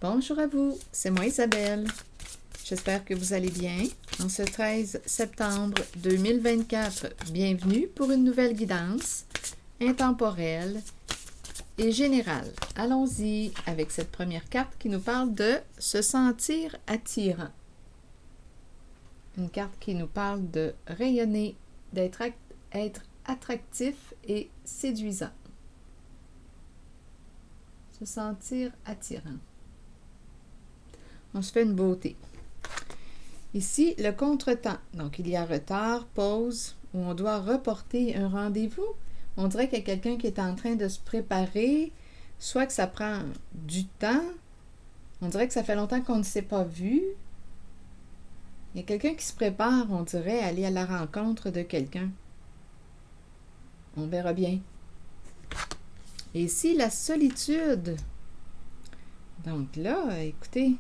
Bonjour à vous, c'est moi Isabelle. J'espère que vous allez bien. En ce 13 septembre 2024, bienvenue pour une nouvelle guidance intemporelle et générale. Allons-y avec cette première carte qui nous parle de se sentir attirant. Une carte qui nous parle de rayonner, être attractif et séduisant. Se sentir attirant. On se fait une beauté. Ici, le contretemps. Donc, il y a retard, pause, où on doit reporter un rendez-vous. On dirait qu'il y a quelqu'un qui est en train de se préparer, soit que ça prend du temps. On dirait que ça fait longtemps qu'on ne s'est pas vu. Il y a quelqu'un qui se prépare, on dirait, à aller à la rencontre de quelqu'un. On verra bien. Et ici, la solitude. Donc là, écoutez...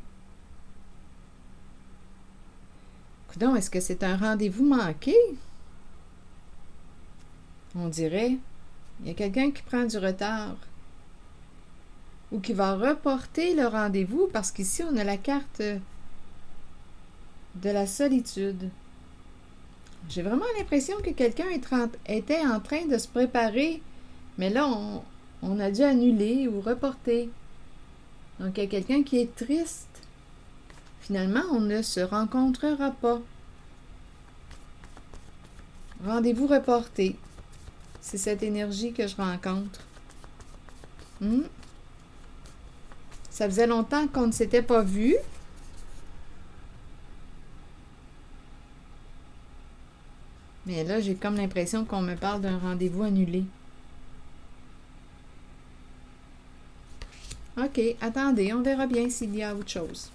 Coudonc, est-ce que c'est un rendez-vous manqué? On dirait. Il y a quelqu'un qui prend du retard. Ou qui va reporter le rendez-vous parce qu'ici, on a la carte de la solitude. J'ai vraiment l'impression que quelqu'un était en train de se préparer, mais là, on a dû annuler ou reporter. Donc, il y a quelqu'un qui est triste. Finalement, on ne se rencontrera pas. Rendez-vous reporté. C'est cette énergie que je rencontre. Ça faisait longtemps qu'on ne s'était pas vu. Mais là, j'ai comme l'impression qu'on me parle d'un rendez-vous annulé. OK, attendez, on verra bien s'il y a autre chose.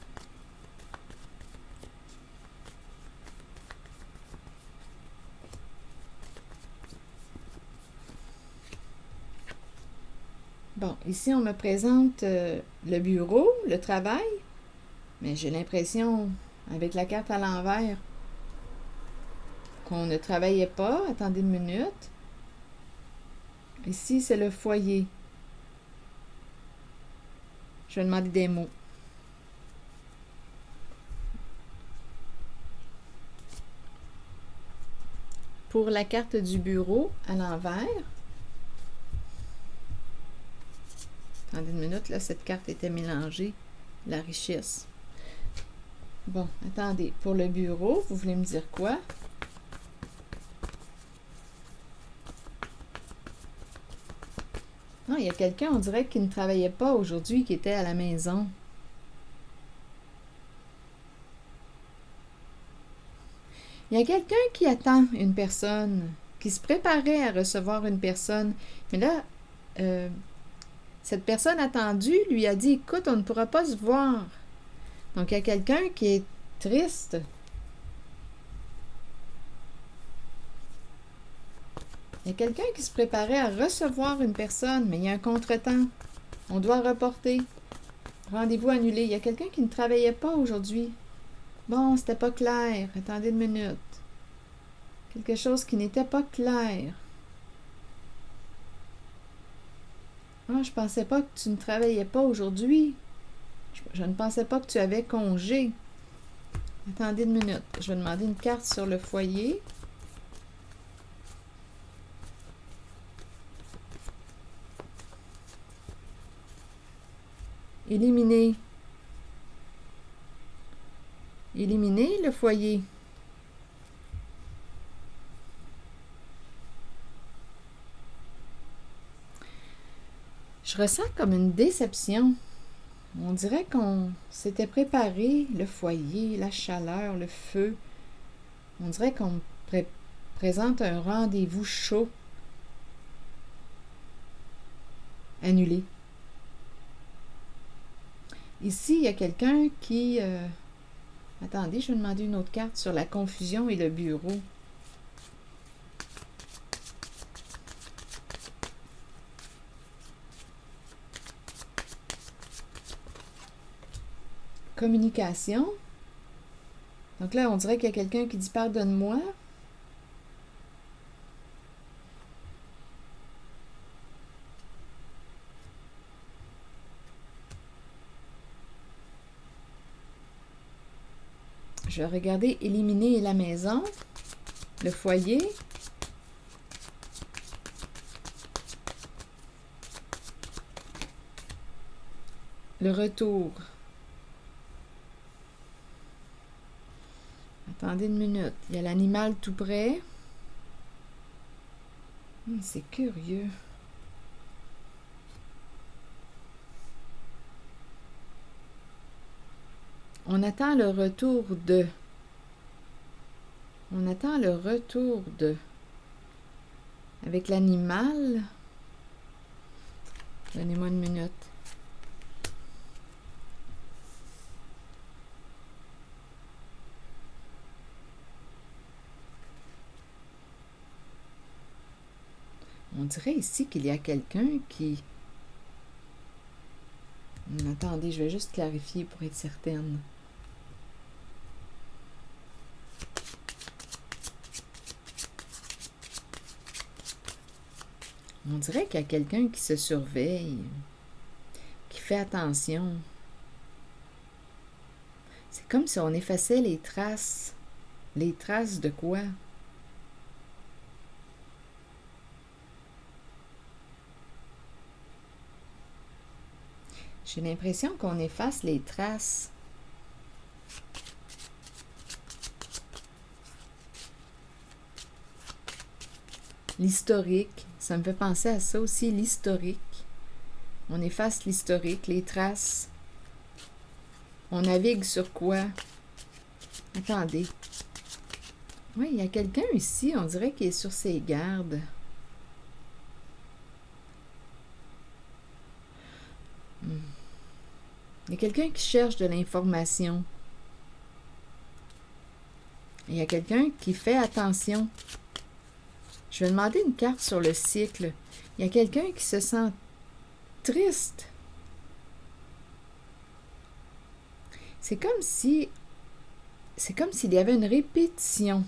Bon, ici, on me présente le bureau, le travail, mais j'ai l'impression, avec la carte à l'envers, qu'on ne travaillait pas. Attendez une minute. Ici, c'est le foyer. Je vais demander des mots. Pour la carte du bureau à l'envers, attendez une minute, là, cette carte était mélangée. La richesse. Bon, attendez. Pour le bureau, vous voulez me dire quoi? Non, il y a quelqu'un, on dirait, qui ne travaillait pas aujourd'hui, qui était à la maison. Il y a quelqu'un qui attend une personne, qui se préparait à recevoir une personne. Mais là, cette personne attendue lui a dit, écoute, on ne pourra pas se voir. Donc, il y a quelqu'un qui est triste. Il y a quelqu'un qui se préparait à recevoir une personne, mais il y a un contretemps. On doit reporter. Rendez-vous annulé. Il y a quelqu'un qui ne travaillait pas aujourd'hui. Bon, c'était pas clair. Attendez une minute. Quelque chose qui n'était pas clair. Ah, je pensais pas que tu ne travaillais pas aujourd'hui. Je ne pensais pas que tu avais congé. Attendez une minute. Je vais demander une carte sur le foyer. Éliminer. Éliminer le foyer. Je ressens comme une déception. On dirait qu'on s'était préparé, le foyer, la chaleur, le feu. On dirait qu'on me présente un rendez-vous chaud. Annulé. Ici, il y a quelqu'un qui... Attendez, je vais demander une autre carte sur la confusion et le bureau. Communication. Donc là, on dirait qu'il y a quelqu'un qui dit « Pardonne-moi ». Je vais regarder éliminer la maison, le foyer. Le retour. Attendez une minute. Il y a l'animal tout près. C'est curieux. On attend le retour de. On attend le retour de. Avec l'animal. Donnez-moi une minute. On dirait ici qu'il y a quelqu'un qui... Attendez, je vais juste clarifier pour être certaine. On dirait qu'il y a quelqu'un qui se surveille, qui fait attention. C'est comme si on effaçait les traces. Les traces de quoi? J'ai l'impression qu'on efface les traces. L'historique, ça me fait penser à ça aussi, l'historique. On efface l'historique, les traces. On navigue sur quoi? Attendez. Oui, il y a quelqu'un ici, on dirait qu'il est sur ses gardes. Il y a quelqu'un qui cherche de l'information. Il y a quelqu'un qui fait attention. Je vais demander une carte sur le cycle. Il y a quelqu'un qui se sent triste. C'est comme s'il y avait une répétition.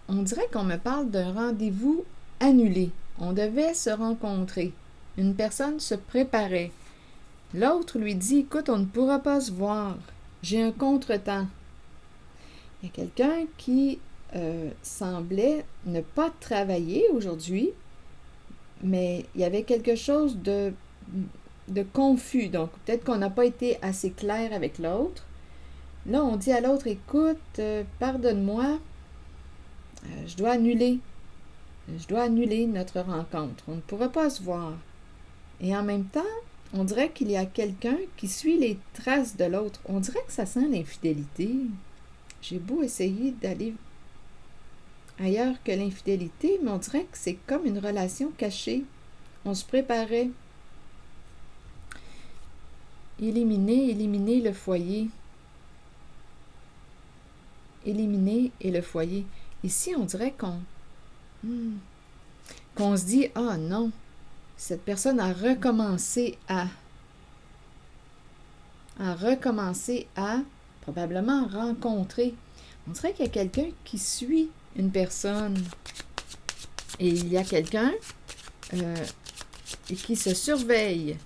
On dirait qu'on me parle d'un rendez-vous annulé. On devait se rencontrer. Une personne se préparait. L'autre lui dit, écoute, on ne pourra pas se voir. J'ai un contretemps. Il y a quelqu'un qui semblait ne pas travailler aujourd'hui, mais il y avait quelque chose de confus. Donc, peut-être qu'on n'a pas été assez clair avec l'autre. Là, on dit à l'autre, écoute, pardonne-moi, je dois annuler notre rencontre. On ne pourra pas se voir. Et en même temps, on dirait qu'il y a quelqu'un qui suit les traces de l'autre. On dirait que ça sent l'infidélité. J'ai beau essayer d'aller ailleurs que l'infidélité, mais on dirait que c'est comme une relation cachée. On se préparait. Éliminer le foyer. Éliminer et le foyer. Ici, on dirait qu'on se dit, ah non, cette personne a recommencé à probablement rencontrer. On dirait qu'il y a quelqu'un qui suit une personne. Et il y a quelqu'un qui se surveille.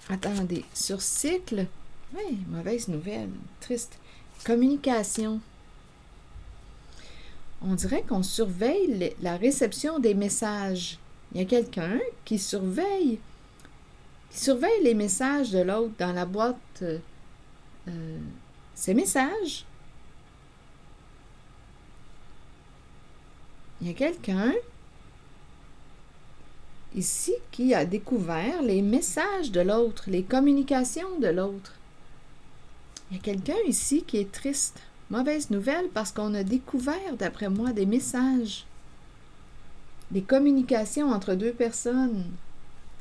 Attendez, sur cycle, oui, mauvaise nouvelle, triste. Communication. On dirait qu'on surveille la réception des messages. Il y a quelqu'un qui surveille les messages de l'autre dans la boîte. Ces messages. Il y a quelqu'un ici qui a découvert les messages de l'autre, les communications de l'autre. Il y a quelqu'un ici qui est triste. Mauvaise nouvelle parce qu'on a découvert, d'après moi, des messages. Des communications entre deux personnes.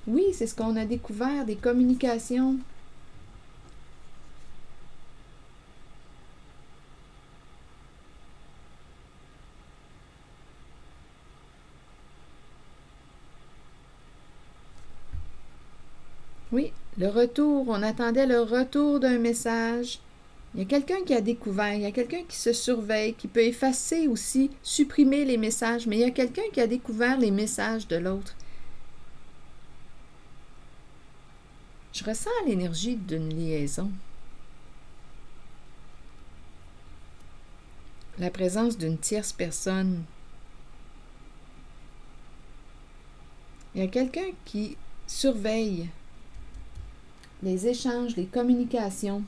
Oui, c'est ce qu'on a découvert, des communications. Oui, le retour. On attendait le retour d'un message. Il y a quelqu'un qui a découvert, il y a quelqu'un qui se surveille, qui peut effacer aussi, supprimer les messages, mais il y a quelqu'un qui a découvert les messages de l'autre. Je ressens l'énergie d'une liaison. La présence d'une tierce personne. Il y a quelqu'un qui surveille les échanges, les communications.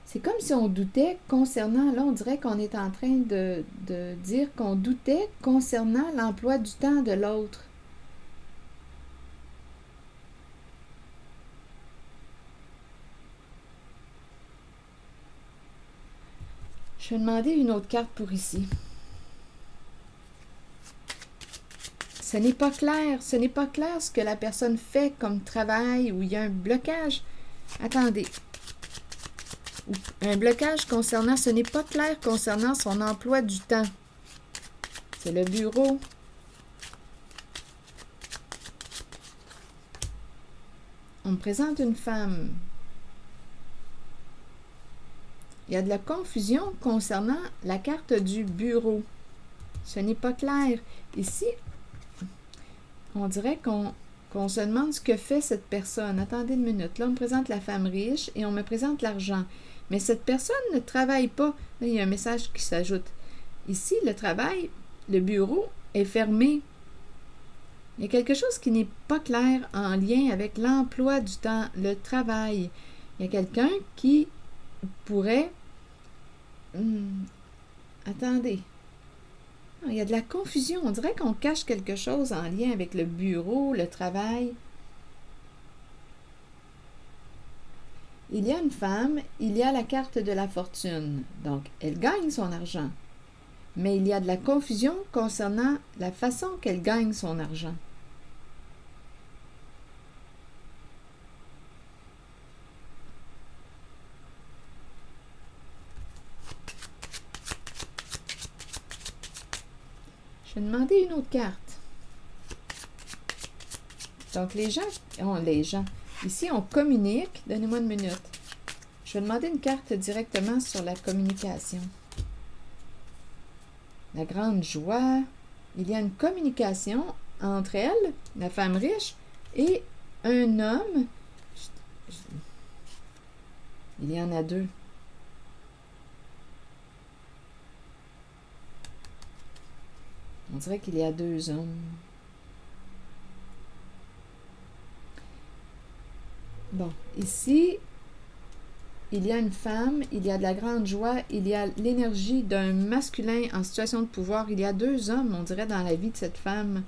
C'est comme si on doutait concernant, là on dirait qu'on est en train de dire qu'on doutait concernant l'emploi du temps de l'autre. Je vais demander une autre carte pour ici. Ce n'est pas clair ce que la personne fait comme travail ou il y a un blocage. Attendez. Un blocage concernant, ce n'est pas clair concernant son emploi du temps. C'est le bureau. On me présente une femme. Il y a de la confusion concernant la carte du bureau. Ce n'est pas clair. Ici, on dirait qu'on se demande ce que fait cette personne. Attendez une minute. Là, on me présente la femme riche et on me présente l'argent. Mais cette personne ne travaille pas. Là, il y a un message qui s'ajoute. Ici, le travail, le bureau est fermé. Il y a quelque chose qui n'est pas clair en lien avec l'emploi du temps, le travail. Il y a quelqu'un qui pourrait... attendez. Il y a de la confusion. On dirait qu'on cache quelque chose en lien avec le bureau, le travail. Il y a une femme, il y a la carte de la fortune. Donc, elle gagne son argent. Mais il y a de la confusion concernant la façon qu'elle gagne son argent. Je vais demander une autre carte. Donc, les gens, ici, on communique. Donnez-moi une minute. Je vais demander une carte directement sur la communication. La grande joie. Il y a une communication entre elle, la femme riche, et un homme. Il y en a deux. On dirait qu'il y a deux hommes. Bon, ici, il y a une femme, il y a de la grande joie, il y a l'énergie d'un masculin en situation de pouvoir. Il y a deux hommes, on dirait, dans la vie de cette femme.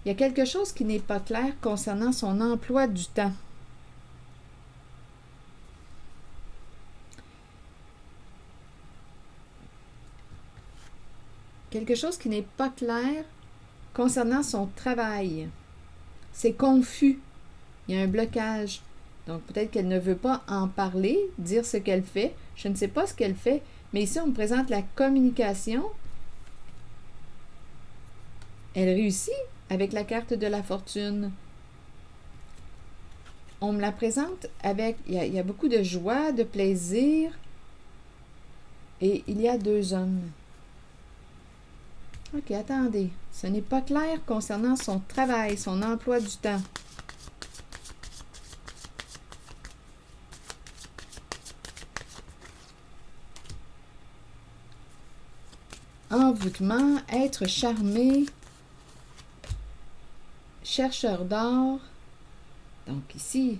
Il y a quelque chose qui n'est pas clair concernant son emploi du temps. Quelque chose qui n'est pas clair concernant son travail. C'est confus. Il y a un blocage. Donc, peut-être qu'elle ne veut pas en parler, dire ce qu'elle fait. Je ne sais pas ce qu'elle fait, mais ici, on me présente la communication. Elle réussit avec la carte de la fortune. On me la présente avec... Il y a beaucoup de joie, de plaisir. Et il y a deux hommes. OK, attendez. Ce n'est pas clair concernant son travail, son emploi du temps. Envoûtement, être charmé, chercheur d'or. Donc ici,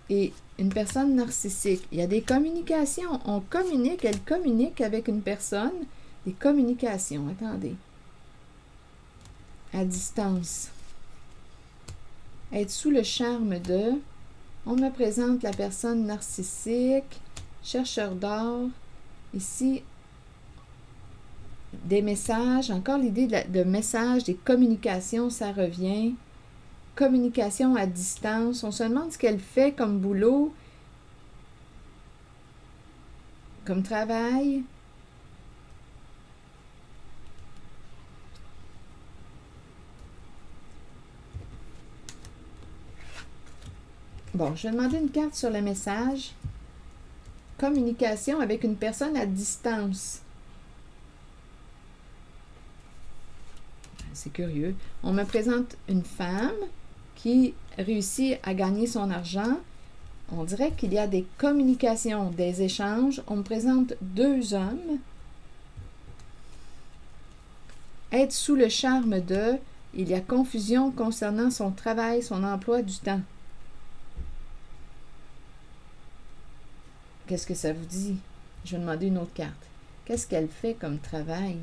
et une personne narcissique. Il y a des communications. On communique, elle communique avec une personne. Des communications. Attendez. À distance. Être sous le charme de... On me présente la personne narcissique, chercheur d'or. Ici, des messages. Encore l'idée de messages, des communications, ça revient. Communication à distance. On se demande ce qu'elle fait comme boulot, comme travail. Bon, je vais demander une carte sur le message. Communication avec une personne à distance. C'est curieux. On me présente une femme qui réussit à gagner son argent. On dirait qu'il y a des communications, des échanges. On me présente 2 hommes. Être sous le charme de, il y a confusion concernant son travail, son emploi du temps. Qu'est-ce que ça vous dit? Je vais demander une autre carte. Qu'est-ce qu'elle fait comme travail?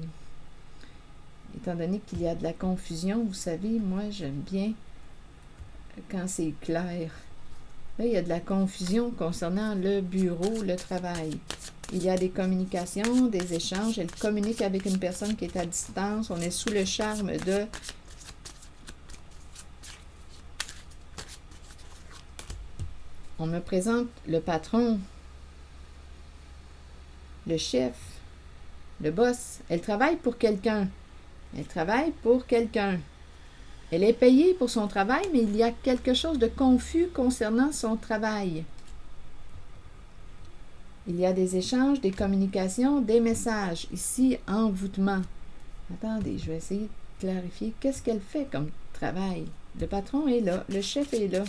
Étant donné qu'il y a de la confusion, vous savez, moi, j'aime bien quand c'est clair. Là, il y a de la confusion concernant le bureau, le travail. Il y a des communications, des échanges. Elle communique avec une personne qui est à distance. On est sous le charme de... On me présente le patron, le chef, le boss. Elle travaille pour quelqu'un. Elle travaille pour quelqu'un. Elle est payée pour son travail, mais il y a quelque chose de confus concernant son travail. Il y a des échanges, des communications, des messages. Ici, envoûtement. Attendez, je vais essayer de clarifier. Qu'est-ce qu'elle fait comme travail? Le patron est là, le chef est là.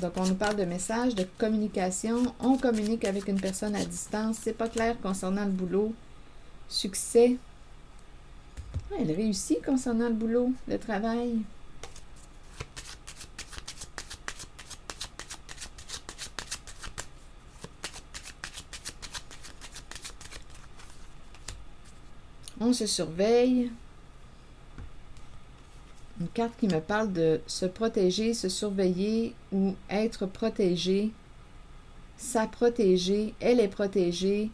Donc, on nous parle de messages, de communication. On communique avec une personne à distance. C'est pas clair concernant le boulot. Succès. Elle réussit concernant le boulot, le travail. On se surveille. Une carte qui me parle de se protéger, se surveiller ou être protégé. Ça protéger, elle est protégée.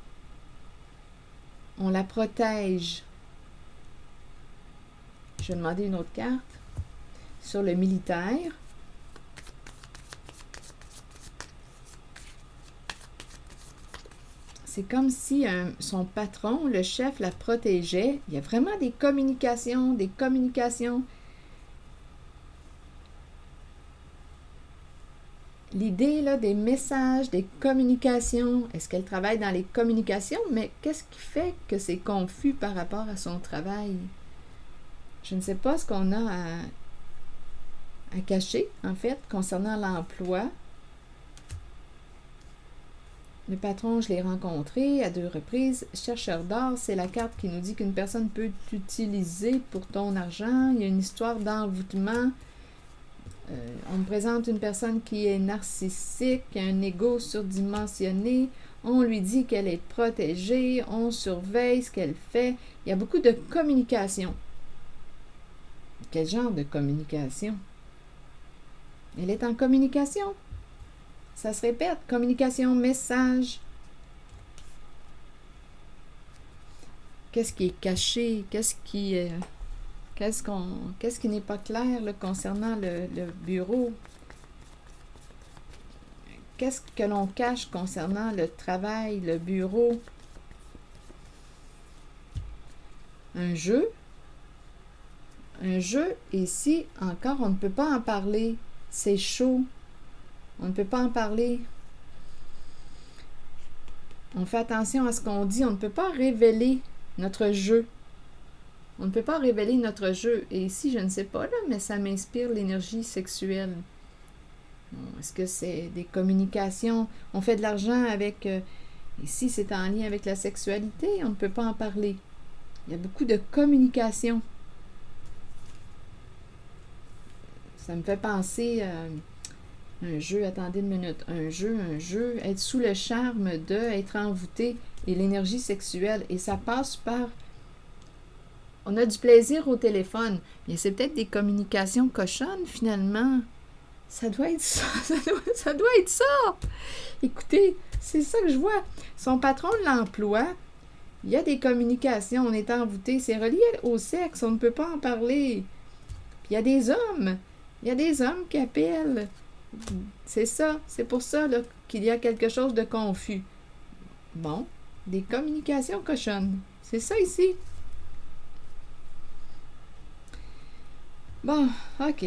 On la protège. Je vais demander une autre carte sur le militaire. C'est comme si son patron, le chef, la protégeait. Il y a vraiment des communications, des communications. L'idée là, des messages, des communications. Est-ce qu'elle travaille dans les communications? Mais qu'est-ce qui fait que c'est confus par rapport à son travail? Je ne sais pas ce qu'on a à cacher, en fait, concernant l'emploi. Le patron, je l'ai rencontré à 2 reprises. Chercheur d'or, c'est la carte qui nous dit qu'une personne peut t'utiliser pour ton argent. Il y a une histoire d'envoûtement. On me présente une personne qui est narcissique, qui a un ego surdimensionné. On lui dit qu'elle est protégée. On surveille ce qu'elle fait. Il y a beaucoup de communication. Quel genre de communication? Elle est en communication. Ça se répète. Communication, message. Qu'est-ce qui est caché? Qu'est-ce qui n'est pas clair là, concernant le bureau? Qu'est-ce que l'on cache concernant le travail, le bureau? Un jeu. Un jeu, ici, encore, on ne peut pas en parler. C'est chaud. On ne peut pas en parler. On fait attention à ce qu'on dit. On ne peut pas révéler notre jeu. On ne peut pas révéler notre jeu. Et ici, je ne sais pas, là, mais ça m'inspire l'énergie sexuelle. Est-ce que c'est des communications? On fait de l'argent avec... ici, c'est en lien avec la sexualité. On ne peut pas en parler. Il y a beaucoup de communication. Ça me fait penser à un jeu, attendez une minute, un jeu, être sous le charme de, être envoûté et l'énergie sexuelle. Et ça passe par, on a du plaisir au téléphone, mais c'est peut-être des communications cochonnes finalement. Ça doit être ça, ça doit être ça. Écoutez, c'est ça que je vois. Son patron l'emploie, il y a des communications, on est envoûté, c'est relié au sexe, on ne peut pas en parler. Puis il y a des hommes. Il y a des hommes qui appellent. C'est ça. C'est pour ça là, qu'il y a quelque chose de confus. Bon, des communications cochonnes. C'est ça ici. Bon, OK.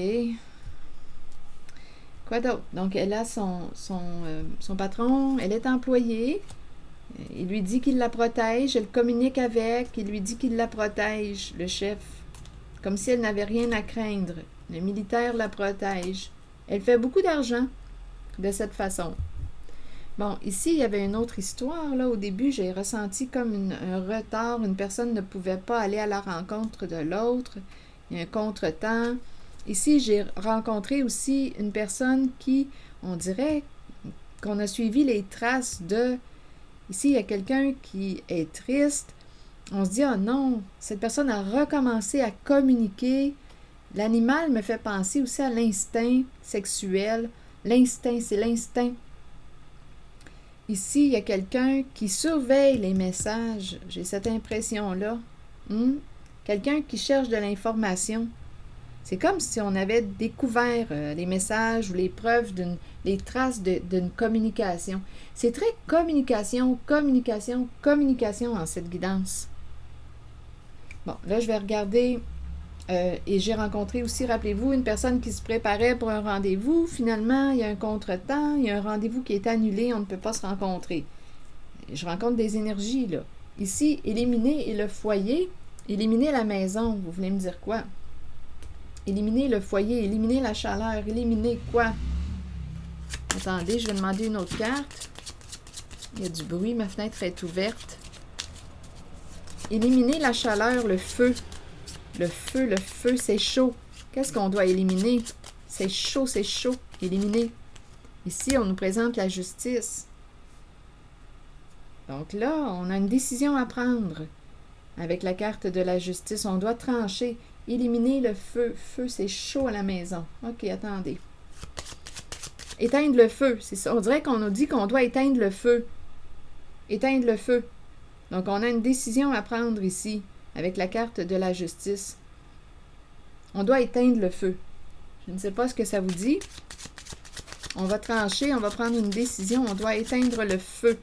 Quoi d'autre? Donc, elle a son patron, elle est employée. Il lui dit qu'il la protège, elle communique avec, il lui dit qu'il la protège, le chef, comme si elle n'avait rien à craindre. Le militaire la protège. Elle fait beaucoup d'argent de cette façon. Bon, ici, il y avait une autre histoire. Là, au début, j'ai ressenti comme un retard. Une personne ne pouvait pas aller à la rencontre de l'autre. Il y a un contretemps. Ici, j'ai rencontré aussi une personne qui, on dirait qu'on a suivi les traces de... Ici, il y a quelqu'un qui est triste. On se dit, oh non, cette personne a recommencé à communiquer. L'animal me fait penser aussi à l'instinct sexuel. L'instinct, c'est l'instinct. Ici, il y a quelqu'un qui surveille les messages. J'ai cette impression-là. Quelqu'un qui cherche de l'information. C'est comme si on avait découvert les messages ou les preuves, les traces d'une communication. C'est très communication, communication, communication en cette guidance. Bon, là, je vais regarder. Et j'ai rencontré aussi, rappelez-vous, une personne qui se préparait pour un rendez-vous. Finalement, il y a un contretemps, il y a un rendez-vous qui est annulé, on ne peut pas se rencontrer. Je rencontre des énergies, là. Ici, éliminer le foyer, éliminer la maison. Vous voulez me dire quoi? Éliminer le foyer, éliminer la chaleur, éliminer quoi? Attendez, je vais demander une autre carte. Il y a du bruit, ma fenêtre est ouverte. Éliminer la chaleur, le feu. Le feu, c'est chaud. Qu'est-ce qu'on doit éliminer? C'est chaud, éliminer. Ici, on nous présente la justice. Donc là, on a une décision à prendre. Avec la carte de la justice, on doit trancher. Éliminer le feu. Feu, c'est chaud à la maison. OK, attendez. Éteindre le feu. C'est ça. On dirait qu'on nous dit qu'on doit éteindre le feu. Éteindre le feu. Donc, on a une décision à prendre ici, avec la carte de la justice. On doit éteindre le feu. Je ne sais pas ce que ça vous dit. On va trancher, on va prendre une décision. On doit éteindre le feu.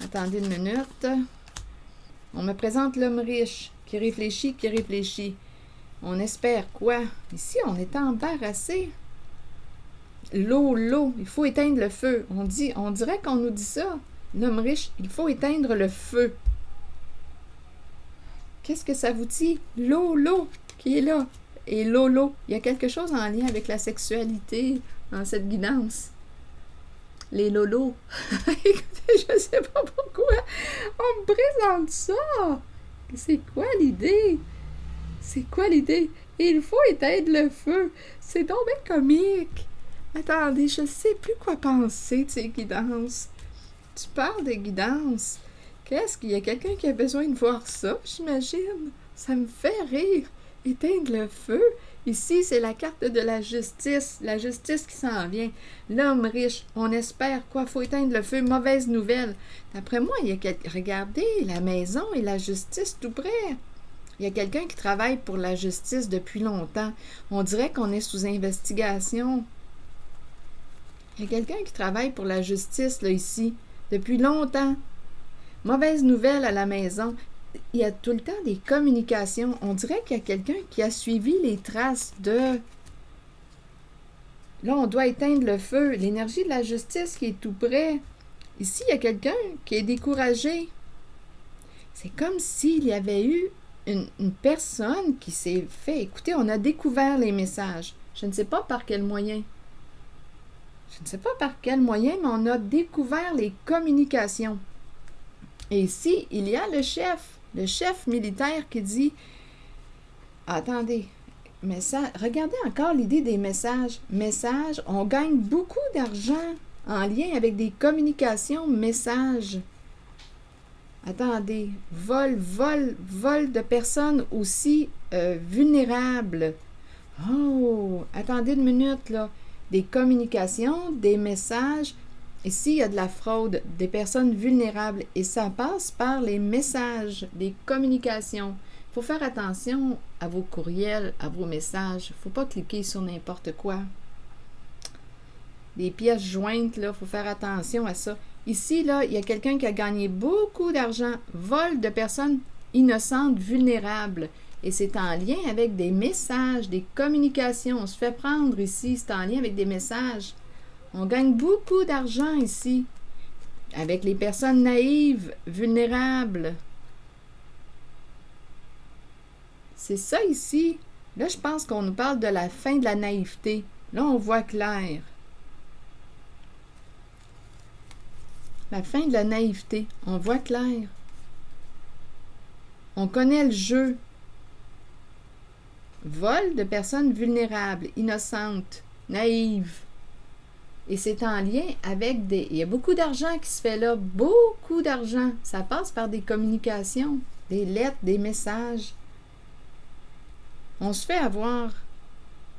Attendez une minute. On me présente l'homme riche qui réfléchit. On espère quoi? Ici, on est embarrassé. L'eau. Il faut éteindre le feu. On dirait qu'on nous dit ça. L'homme riche, il faut éteindre le feu. Qu'est-ce que ça vous dit? L'eau qui est là. Et l'eau. Il y a quelque chose en lien avec la sexualité dans cette guidance. Les lolos. Écoutez, je ne sais pas pourquoi on me présente ça. C'est quoi l'idée? Il faut éteindre le feu. C'est donc bien comique. Attendez, je ne sais plus quoi penser de ces guidances. Tu parles de guidance. Qu'est-ce qu'il y a quelqu'un qui a besoin de voir ça, j'imagine? Ça me fait rire. Éteindre le feu. Ici, c'est la carte de la justice qui s'en vient. L'homme riche, on espère quoi? Faut éteindre le feu. Mauvaise nouvelle. D'après moi, il y a regardez, la maison et la justice tout près. Il y a quelqu'un qui travaille pour la justice depuis longtemps. On dirait qu'on est sous investigation. Il y a quelqu'un qui travaille pour la justice, là, ici, depuis longtemps. Mauvaise nouvelle à la maison. Il y a tout le temps des communications. On dirait qu'il y a quelqu'un qui a suivi les traces de... Là, on doit éteindre le feu. L'énergie de la justice qui est tout près. Ici, il y a quelqu'un qui est découragé. C'est comme s'il y avait eu une personne qui s'est fait... Écoutez, on a découvert les messages. Je ne sais pas par quel moyen. Mais on a découvert les communications. Et ici, il y a le chef militaire qui dit « Attendez, regardez encore l'idée des messages. Messages, on gagne beaucoup d'argent en lien avec des communications, messages. Attendez, vol de personnes aussi vulnérables. Oh, attendez une minute, là. Des communications, des messages. Ici, il y a de la fraude, des personnes vulnérables. Et ça passe par les messages, les communications. Il faut faire attention à vos courriels, à vos messages. Il ne faut pas cliquer sur n'importe quoi. Des pièces jointes, là, il faut faire attention à ça. Ici, là, il y a quelqu'un qui a gagné beaucoup d'argent. Vol de personnes innocentes, vulnérables. et c'est en lien avec des messages, des communications. On se fait prendre ici, c'est en lien avec des messages. On gagne beaucoup d'argent ici, avec les personnes naïves, vulnérables. C'est ça ici. Là, je pense qu'on nous parle de la fin de la naïveté. Là, on voit clair. La fin de la naïveté. On voit clair. On connaît le jeu. Vol de personnes vulnérables, innocentes, naïves. Et c'est en lien avec des... Il y a beaucoup d'argent qui se fait là. Beaucoup d'argent. Ça passe par des communications, des lettres, des messages. On se fait avoir.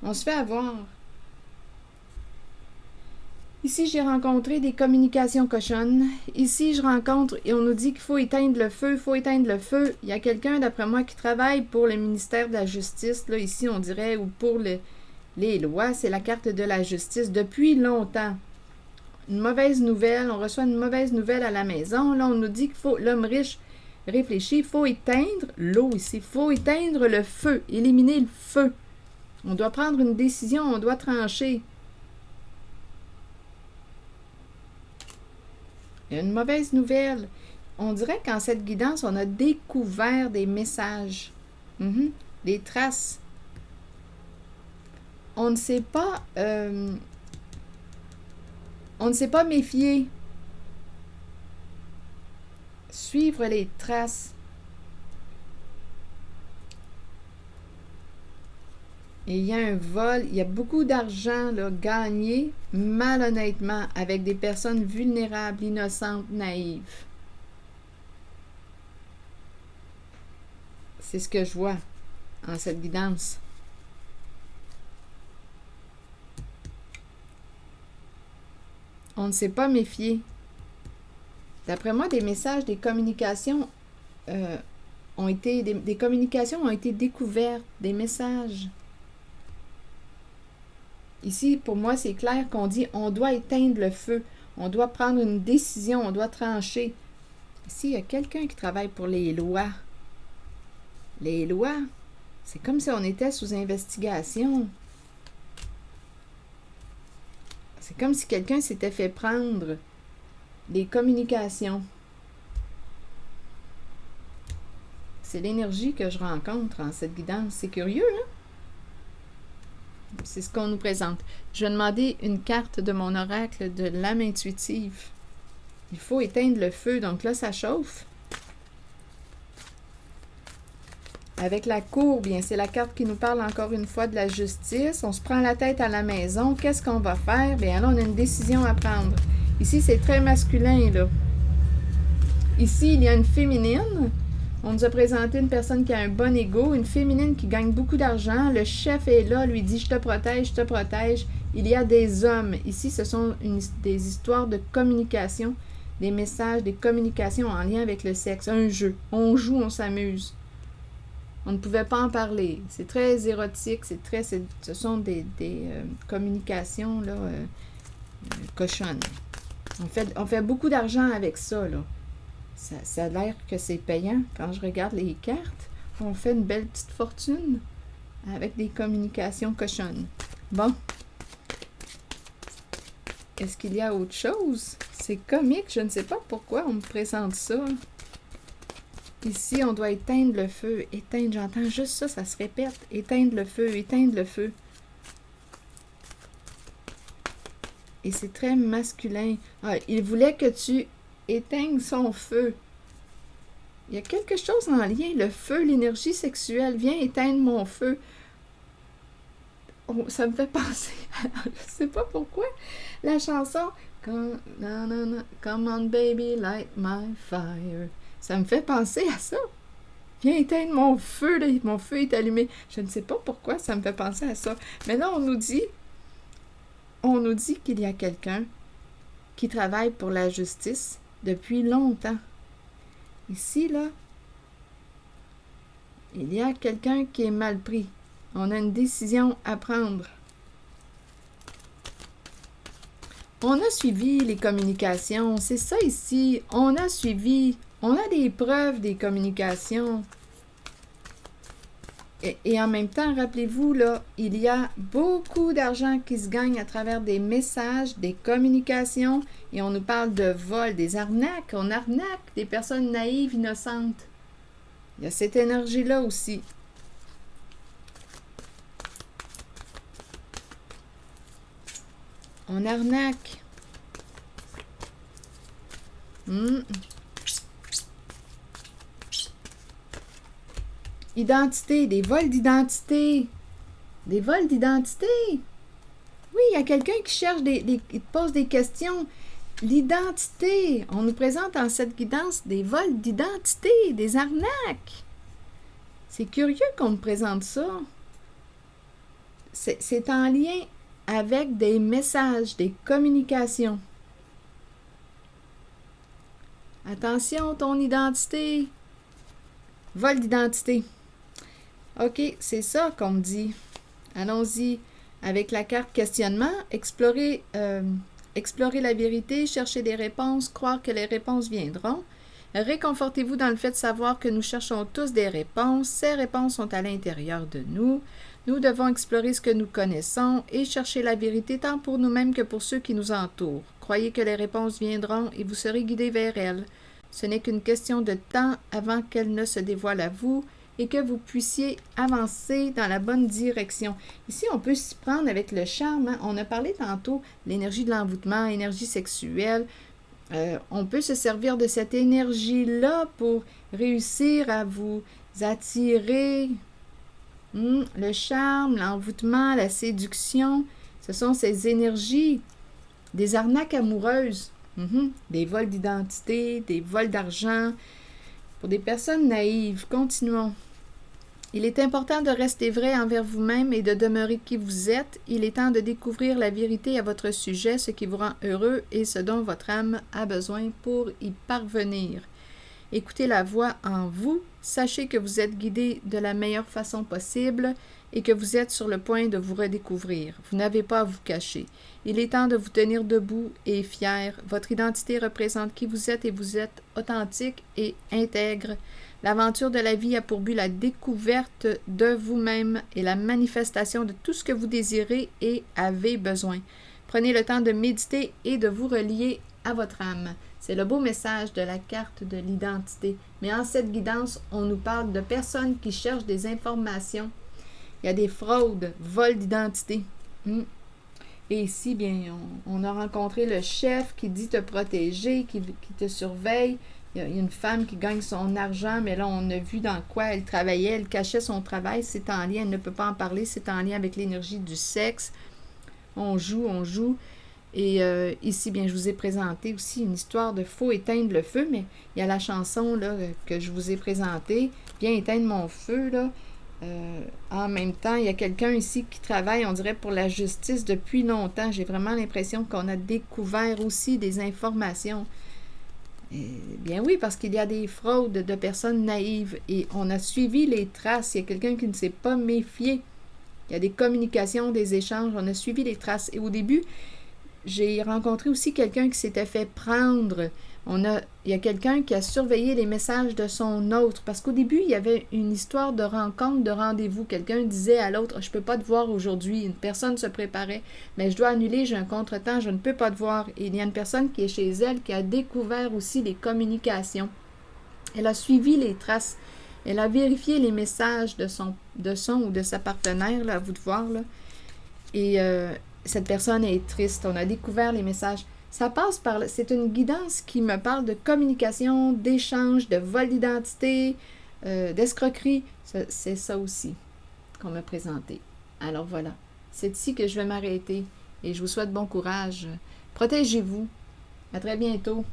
On se fait avoir. Ici, j'ai rencontré des communications cochonnes. Ici, je rencontre et on nous dit qu'il faut éteindre le feu, il faut éteindre le feu. Il y a quelqu'un, d'après moi, qui travaille pour le ministère de la Justice, là, ici, on dirait, ou pour les lois. C'est la carte de la justice depuis longtemps. Une mauvaise nouvelle, on reçoit une mauvaise nouvelle à la maison. Là, on nous dit qu'il faut, l'homme riche réfléchit, il faut éteindre l'eau ici, il faut éteindre le feu, éliminer le feu. On doit prendre une décision, on doit trancher. Il y a une mauvaise nouvelle. On dirait qu'en cette guidance, on a découvert des messages, des traces. On ne s'est pas méfier. Suivre les traces. Il y a un vol, il y a beaucoup d'argent gagné malhonnêtement avec des personnes vulnérables, innocentes, naïves. C'est ce que je vois en cette guidance. On ne s'est pas méfié. D'après moi, des messages, des communications des communications ont été découvertes, des messages. Ici, pour moi, c'est clair qu'on dit on doit éteindre le feu, on doit prendre une décision, on doit trancher. Ici, il y a quelqu'un qui travaille pour les lois. Les lois, c'est comme si on était sous investigation. C'est comme si quelqu'un s'était fait prendre. Les communications. C'est l'énergie que je rencontre en cette guidance. C'est curieux, hein? C'est ce qu'on nous présente. Je vais demander une carte de mon oracle de l'âme intuitive. Il faut éteindre le feu. Donc là, ça chauffe. Avec la cour, bien, c'est la carte qui nous parle encore une fois de la justice. On se prend la tête à la maison. Qu'est-ce qu'on va faire? Bien là, on a une décision à prendre. Ici, c'est très masculin, là. Ici, il y a une féminine. On nous a présenté une personne qui a un bon ego, une féminine qui gagne beaucoup d'argent. Le chef est là, lui dit « Je te protège, je te protège ». Il y a des hommes. Ici, ce sont des histoires de communication, des messages, des communications en lien avec le sexe. Un jeu. On joue, on s'amuse. On ne pouvait pas en parler. C'est très érotique, ce sont des communications là, cochonnes. On fait beaucoup d'argent avec ça, là. Ça a l'air que c'est payant. Quand je regarde les cartes, on fait une belle petite fortune avec des communications cochonnes. Bon. Est-ce qu'il y a autre chose? C'est comique, je ne sais pas pourquoi on me présente ça. Ici, on doit éteindre le feu. Éteindre, j'entends juste ça, ça se répète. Éteindre le feu, éteindre le feu. Et c'est très masculin. Ah, il voulait que tu éteignes son feu. Il y a quelque chose en lien. Le feu, l'énergie sexuelle. Viens éteindre mon feu. Oh, ça me fait penser à, je sais pas pourquoi, la chanson Come on baby, light my fire. Ça me fait penser à ça. Viens éteindre mon feu, là. Mon feu est allumé. Je ne sais pas pourquoi ça me fait penser à ça. Mais là, on nous dit qu'il y a quelqu'un qui travaille pour la justice depuis longtemps. Ici, là, il y a quelqu'un qui est mal pris. On a une décision à prendre. On a suivi les communications. C'est ça ici. On a suivi. On a des preuves des communications. Et en même temps, rappelez-vous, là, il y a beaucoup d'argent qui se gagne à travers des messages, des communications, et on nous parle de vol, des arnaques. On arnaque des personnes naïves, innocentes. Il y a cette énergie-là aussi. On arnaque. Identité, des vols d'identité. Des vols d'identité. Oui, il y a quelqu'un qui cherche qui te pose des questions. L'identité. On nous présente en cette guidance des vols d'identité, des arnaques. C'est curieux qu'on me présente ça. C'est en lien avec des messages, des communications. Attention, ton identité. Vol d'identité. OK, c'est ça qu'on me dit. Allons-y avec la carte questionnement. Explorer la vérité, chercher des réponses, croire que les réponses viendront. Réconfortez-vous dans le fait de savoir que nous cherchons tous des réponses. Ces réponses sont à l'intérieur de nous. Nous devons explorer ce que nous connaissons et chercher la vérité tant pour nous-mêmes que pour ceux qui nous entourent. Croyez que les réponses viendront et vous serez guidés vers elles. Ce n'est qu'une question de temps avant qu'elles ne se dévoilent à vous et que vous puissiez avancer dans la bonne direction. Ici, on peut s'y prendre avec le charme. Hein? On a parlé tantôt de l'énergie de l'envoûtement, énergie sexuelle. On peut se servir de cette énergie-là pour réussir à vous attirer. Le charme, l'envoûtement, la séduction, ce sont ces énergies, des arnaques amoureuses, des vols d'identité, des vols d'argent. Pour des personnes naïves, continuons. Il est important de rester vrai envers vous-même et de demeurer qui vous êtes. Il est temps de découvrir la vérité à votre sujet, ce qui vous rend heureux et ce dont votre âme a besoin pour y parvenir. Écoutez la voix en vous, sachez que vous êtes guidé de la meilleure façon possible et que vous êtes sur le point de vous redécouvrir. Vous n'avez pas à vous cacher. Il est temps de vous tenir debout et fier. Votre identité représente qui vous êtes et vous êtes authentique et intègre. L'aventure de la vie a pour but la découverte de vous-même et la manifestation de tout ce que vous désirez et avez besoin. Prenez le temps de méditer et de vous relier à votre âme. C'est le beau message de la carte de l'identité. Mais en cette guidance, on nous parle de personnes qui cherchent des informations. Il y a des fraudes, vols d'identité. Et ici, bien, on a rencontré le chef qui dit te protéger, qui te surveille. Il y a une femme qui gagne son argent, mais là, on a vu dans quoi elle travaillait. Elle cachait son travail. C'est en lien, elle ne peut pas en parler. C'est en lien avec l'énergie du sexe. On joue. Et ici, bien, je vous ai présenté aussi une histoire de « Faut éteindre le feu », mais il y a la chanson là, que je vous ai présentée, « Viens éteindre mon feu ». Là. En même temps, il y a quelqu'un ici qui travaille, on dirait, pour la justice depuis longtemps. J'ai vraiment l'impression qu'on a découvert aussi des informations. Bien oui, parce qu'il y a des fraudes de personnes naïves et on a suivi les traces. Il y a quelqu'un qui ne s'est pas méfié. Il y a des communications, des échanges, on a suivi les traces. Et au début, j'ai rencontré aussi quelqu'un qui s'était fait prendre. Il y a quelqu'un qui a surveillé les messages de son autre. Parce qu'au début, il y avait une histoire de rencontre, de rendez-vous. Quelqu'un disait à l'autre, « Je ne peux pas te voir aujourd'hui. » Une personne se préparait. « Mais je dois annuler, j'ai un contretemps, je ne peux pas te voir. » Et il y a une personne qui est chez elle qui a découvert aussi les communications. Elle a suivi les traces. Elle a vérifié les messages de son ou de sa partenaire, là, à vous de voir. Là. Et cette personne est triste. On a découvert les messages. Ça passe par... C'est une guidance qui me parle de communication, d'échange, de vol d'identité, d'escroquerie. C'est ça aussi qu'on m'a présenté. Alors voilà. C'est ici que je vais m'arrêter. Et je vous souhaite bon courage. Protégez-vous. À très bientôt.